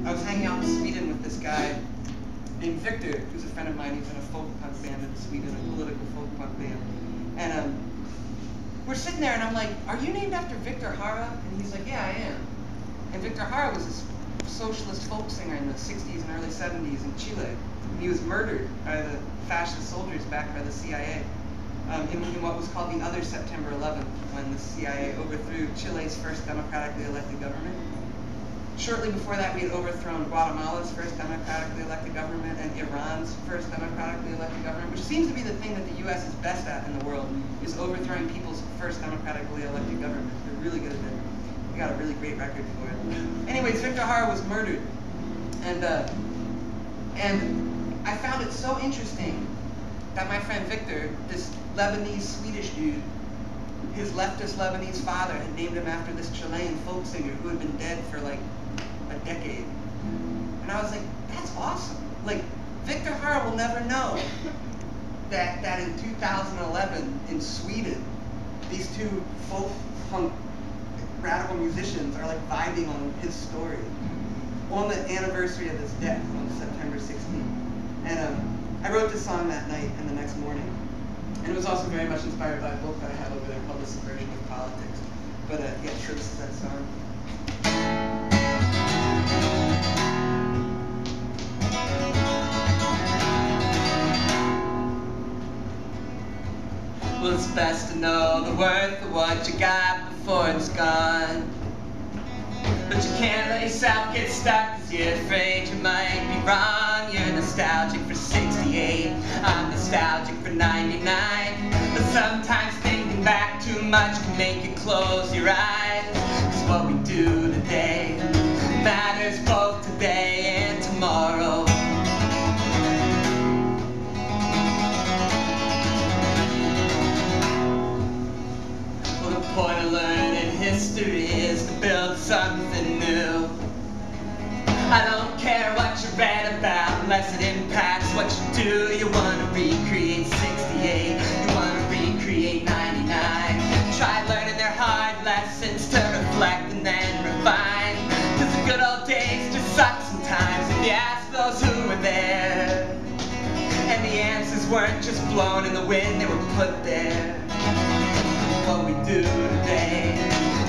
I was hanging out in Sweden with this guy named Victor, who's a friend of mine. He's in a folk punk band in Sweden, a political folk punk band. And we're sitting there, and I'm like, "Are you named after Victor Jara?" And he's like, "Yeah, I am." And Victor Jara was this socialist folk singer in the 60s and early 70s in Chile. And he was murdered by the fascist soldiers backed by the CIA in what was called the other September 11th, when the CIA overthrew Chile's first democratically elected government. Shortly before that, we had overthrown Guatemala's first democratically elected government and Iran's first democratically elected government, which seems to be the thing that the U.S. is best at in the world, is overthrowing people's first democratically elected government. They're really good at it. We got a really great record for it. Anyways, Victor Jara was murdered, and I found it so interesting that my friend Victor, this Lebanese-Swedish dude, his leftist Lebanese father had named him after this Chilean folk singer who had been dead for like a decade. And I was like, that's awesome. Like, Victor Jara will never know that in 2011 in Sweden, these two folk punk radical musicians are like vibing on his story on the anniversary of his death on September 16th. And I wrote this song that night and the next morning. And it was also very much inspired by a book that I have over there called The Subversion of Politics. But yeah, sure, this is that song. Well, it's best to know the worth of what you got before it's gone. But you can't let yourself get stuck cause you're afraid you might be wrong. You're nostalgic for 68, I'm nostalgic for 99. But sometimes thinking back too much can make you close your eyes. Cause what we do today matters both today and tomorrow. Well, the point of learning history is to build something new. I don't care what you read about unless it impacts what you do. You want to recreate 68, you want to recreate 99. Try learning their hard lessons to reflect and then refine. Cause the good old days just suck sometimes if you ask those who were there. And the answers weren't just blown in the wind, they were put there. What we do today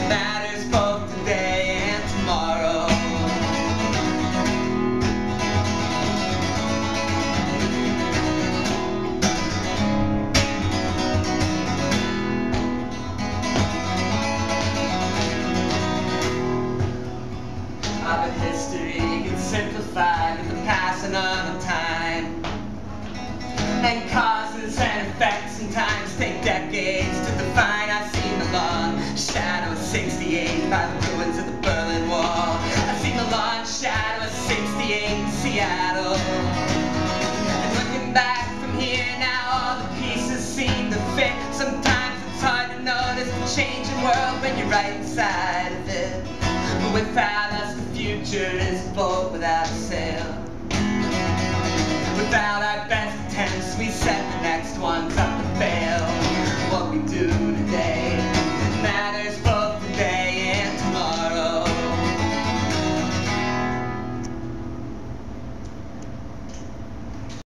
matters both today and tomorrow. But history gets simplified with the passing on of time. And causes and effects sometimes take decades to define. I've seen the long shadow of 68 by the ruins of the Berlin Wall. I've seen the long shadow of 68 in Seattle. And looking back from here now, all the pieces seem to fit. Sometimes it's hard to notice the changing world when you're right inside of it. But without us, the future is a boat without a sail. Without our best attempts, we set the next ones up.